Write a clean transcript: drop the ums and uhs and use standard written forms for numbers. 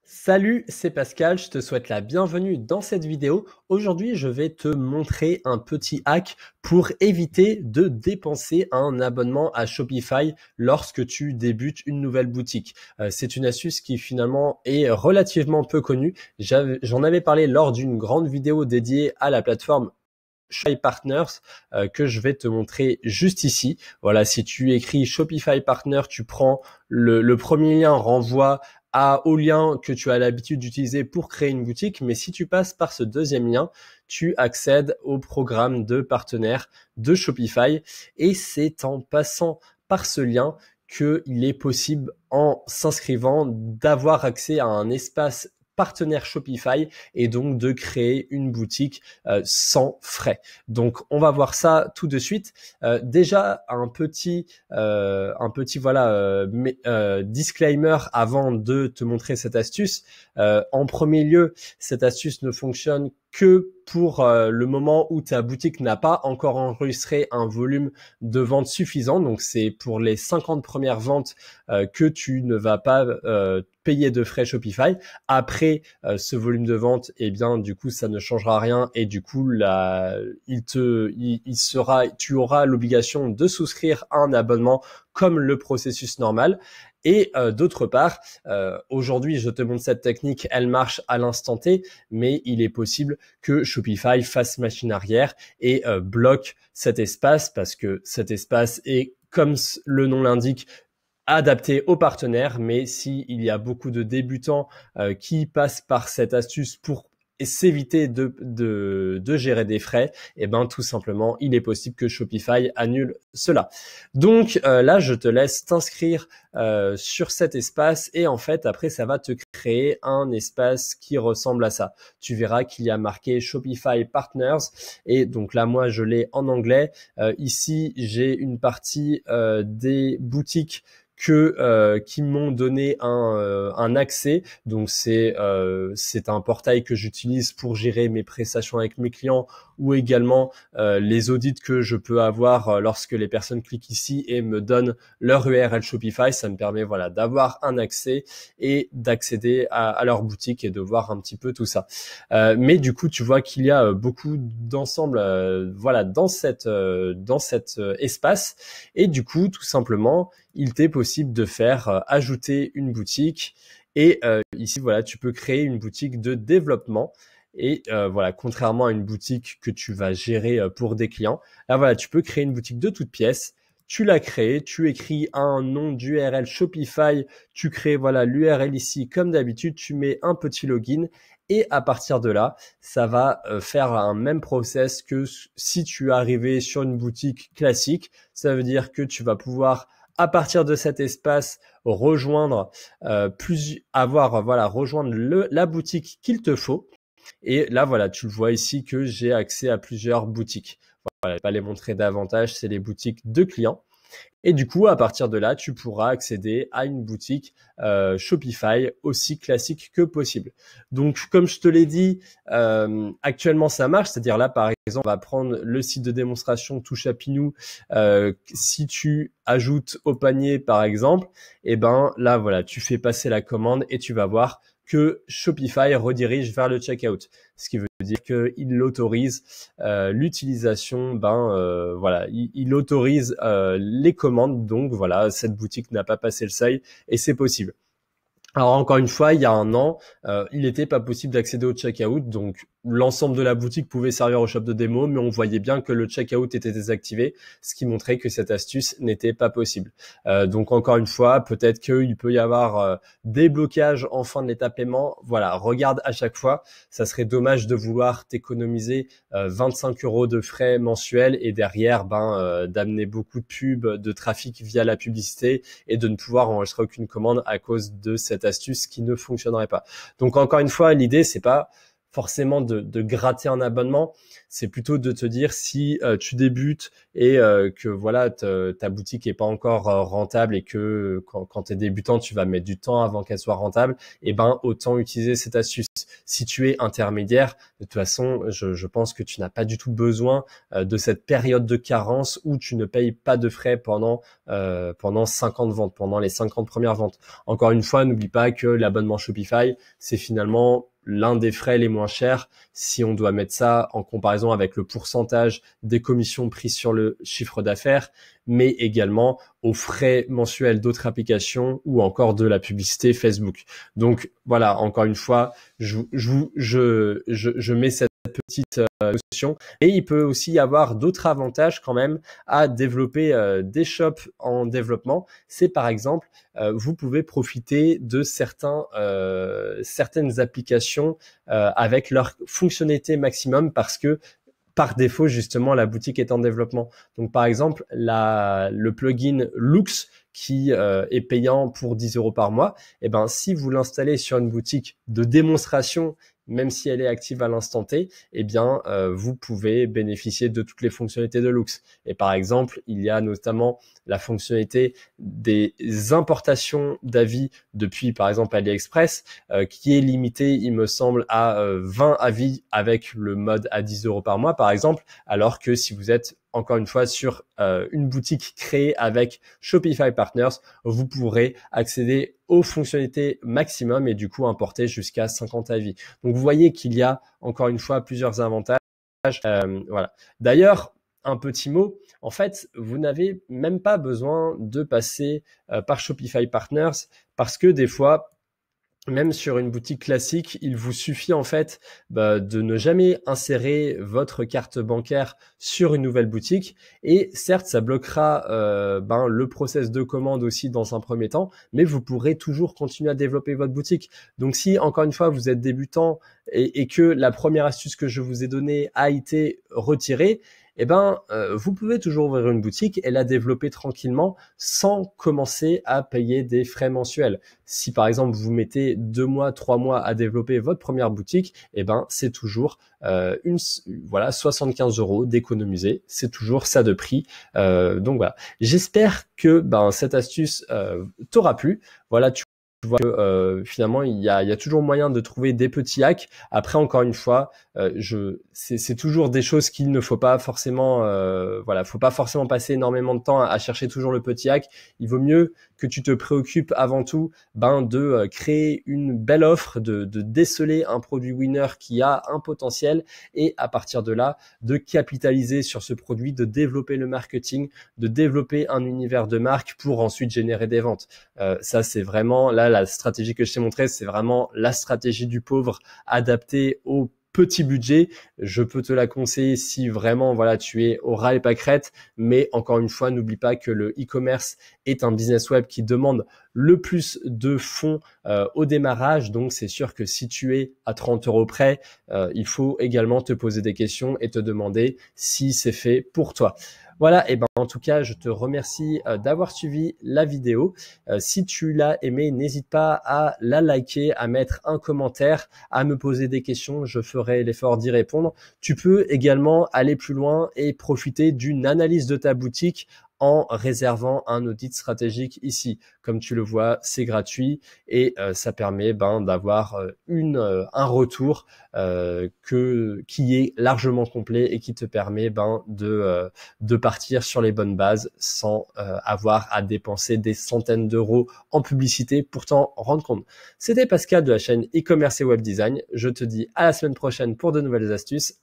Salut, c'est Pascal, je te souhaite la bienvenue dans cette vidéo. Aujourd'hui, je vais te montrer un petit hack pour éviter de dépenser un abonnement à Shopify lorsque tu débutes une nouvelle boutique. C'est une astuce qui finalement est relativement peu connue. J'en avais parlé lors d'une grande vidéo dédiée à la plateforme Shopify Partners que je vais te montrer juste ici. Voilà, si tu écris Shopify Partner, tu prends le premier lien renvoie au lien que tu as l'habitude d'utiliser pour créer une boutique, mais si tu passes par ce deuxième lien, tu accèdes au programme de partenaire de Shopify et c'est en passant par ce lien qu'il est possible, en s'inscrivant, d'avoir accès à un espace partenaire Shopify et donc de créer une boutique sans frais. Donc on va voir ça tout de suite. Déjà un petit disclaimer avant de te montrer cette astuce. En premier lieu, cette astuce ne fonctionne que pour le moment où ta boutique n'a pas encore enregistré un volume de vente suffisant. Donc c'est pour les 50 premières ventes que tu ne vas pas payer de frais Shopify. Après ce volume de vente, eh bien du coup ça ne changera rien et du coup tu auras l'obligation de souscrire à un abonnement comme le processus normal. Et d'autre part, aujourd'hui je te montre cette technique, elle marche à l'instant T, mais il est possible que Shopify fasse machine arrière et bloque cet espace parce que cet espace est, comme le nom l'indique, adapté aux partenaires, mais s'il y a beaucoup de débutants qui passent par cette astuce pour s'éviter de gérer des frais, et ben tout simplement, il est possible que Shopify annule cela. Donc là, je te laisse t'inscrire sur cet espace et en fait, après, ça va te créer un espace qui ressemble à ça. Tu verras qu'il y a marqué Shopify Partners et donc là, moi, je l'ai en anglais. Ici, j'ai une partie des boutiques qui m'ont donné un accès. Donc c'est un portail que j'utilise pour gérer mes prestations avec mes clients ou également les audits que je peux avoir lorsque les personnes cliquent ici et me donnent leur URL Shopify. Ça me permet voilà d'avoir un accès et d'accéder à leur boutique et de voir un petit peu tout ça. Mais du coup, tu vois qu'il y a beaucoup d'ensemble voilà dans cet espace et du coup, tout simplement, il t'est possible de faire ajouter une boutique et ici voilà tu peux créer une boutique de développement et voilà, contrairement à une boutique que tu vas gérer pour des clients, là voilà tu peux créer une boutique de toutes pièces. Tu la crées, tu écris un nom d'URL Shopify, tu crées voilà l'URL ici comme d'habitude, tu mets un petit login et à partir de là, ça va faire un même process que si tu arrivais sur une boutique classique. Ça veut dire que tu vas pouvoir à partir de cet espace rejoindre rejoindre la boutique qu'il te faut. Et là voilà, tu le vois ici que j'ai accès à plusieurs boutiques. Voilà, je vais pas les montrer davantage, c'est les boutiques de clients. Et du coup, à partir de là, tu pourras accéder à une boutique Shopify aussi classique que possible. Donc, comme je te l'ai dit, actuellement ça marche. C'est-à-dire là, par exemple, on va prendre le site de démonstration Touchapinou. Si tu ajoutes au panier, par exemple, et ben là, voilà, tu fais passer la commande et tu vas voir que Shopify redirige vers le checkout. Ce qui veut dire qu'il autorise l'utilisation, voilà, il autorise les commandes. Donc voilà, cette boutique n'a pas passé le seuil et c'est possible. Alors encore une fois, il y a un an, il n'était pas possible d'accéder au checkout, donc l'ensemble de la boutique pouvait servir au shop de démo, mais on voyait bien que le checkout était désactivé, ce qui montrait que cette astuce n'était pas possible. Donc encore une fois, peut-être qu'il peut y avoir des blocages en fin de l'étape paiement. Voilà, regarde à chaque fois, ça serait dommage de vouloir t'économiser 25 € de frais mensuels et derrière d'amener beaucoup de pubs, de trafic via la publicité et de ne pouvoir enregistrer aucune commande à cause de cette astuce qui ne fonctionnerait pas. Donc encore une fois, l'idée c'est pas forcément de gratter un abonnement. C'est plutôt de te dire si tu débutes et que voilà ta boutique est pas encore rentable et que quand tu es débutant, tu vas mettre du temps avant qu'elle soit rentable, et ben autant utiliser cette astuce. Si tu es intermédiaire, de toute façon, je pense que tu n'as pas du tout besoin de cette période de carence où tu ne payes pas de frais pendant 50 ventes, pendant les 50 premières ventes. Encore une fois, n'oublie pas que l'abonnement Shopify, c'est finalement l'un des frais les moins chers si on doit mettre ça en comparaison avec le pourcentage des commissions prises sur le chiffre d'affaires, mais également aux frais mensuels d'autres applications ou encore de la publicité Facebook. Donc voilà, encore une fois, je mets cette petite notion. Et il peut aussi y avoir d'autres avantages quand même à développer des shops en développement. C'est par exemple, vous pouvez profiter de certaines applications avec leur fonctionnalité maximum parce que par défaut, justement, la boutique est en développement. Donc, par exemple, le plugin Loox qui est payant pour 10 € par mois, eh ben, si vous l'installez sur une boutique de démonstration, même si elle est active à l'instant T, eh bien, vous pouvez bénéficier de toutes les fonctionnalités de Loox. Et par exemple, il y a notamment la fonctionnalité des importations d'avis depuis, par exemple, AliExpress, qui est limitée, il me semble, à 20 avis avec le mode à 10 € par mois, par exemple, alors que si vous êtes encore une fois sur une boutique créée avec Shopify Partners, vous pourrez accéder aux fonctionnalités maximum et du coup importer jusqu'à 50 avis. Donc vous voyez qu'il y a encore une fois plusieurs avantages. Voilà. D'ailleurs, un petit mot, en fait, vous n'avez même pas besoin de passer par Shopify Partners parce que des fois, même sur une boutique classique, il vous suffit en fait de ne jamais insérer votre carte bancaire sur une nouvelle boutique. Et certes, ça bloquera le process de commande aussi dans un premier temps, mais vous pourrez toujours continuer à développer votre boutique. Donc si, encore une fois, vous êtes débutant et que la première astuce que je vous ai donnée a été retirée, vous pouvez toujours ouvrir une boutique et la développer tranquillement sans commencer à payer des frais mensuels. Si par exemple vous mettez 2 mois, 3 mois à développer votre première boutique, c'est toujours 75 € d'économiser. C'est toujours ça de prix. Donc voilà. J'espère que cette astuce t'aura plu. Voilà, tu vois que finalement il y a toujours moyen de trouver des petits hacks. Après, encore une fois, c'est toujours des choses qu'il ne faut pas forcément faut pas forcément passer énormément de temps à chercher toujours le petit hack. Il vaut mieux que tu te préoccupes avant tout de créer une belle offre, de déceler un produit winner qui a un potentiel et à partir de là de capitaliser sur ce produit, de développer le marketing, de développer un univers de marque pour ensuite générer des ventes. Ça c'est vraiment là la stratégie que je t'ai montrée, c'est vraiment la stratégie du pauvre adaptée au petit budget. Je peux te la conseiller si vraiment tu es au ras et pâquerettes, mais encore une fois, n'oublie pas que le e-commerce est un business web qui demande le plus de fonds au démarrage. Donc c'est sûr que si tu es à 30 € près, il faut également te poser des questions et te demander si c'est fait pour toi. Voilà, et en tout cas, je te remercie d'avoir suivi la vidéo. Si tu l'as aimé, n'hésite pas à la liker, à mettre un commentaire, à me poser des questions, je ferai l'effort d'y répondre. Tu peux également aller plus loin et profiter d'une analyse de ta boutique en réservant un audit stratégique ici. Comme tu le vois, c'est gratuit et ça permet d'avoir un retour qui est largement complet et qui te permet de partir sur les bonnes bases sans avoir à dépenser des centaines d'euros en publicité pour t'en rendre compte. C'était Pascal de la chaîne e-commerce et web design. Je te dis à la semaine prochaine pour de nouvelles astuces.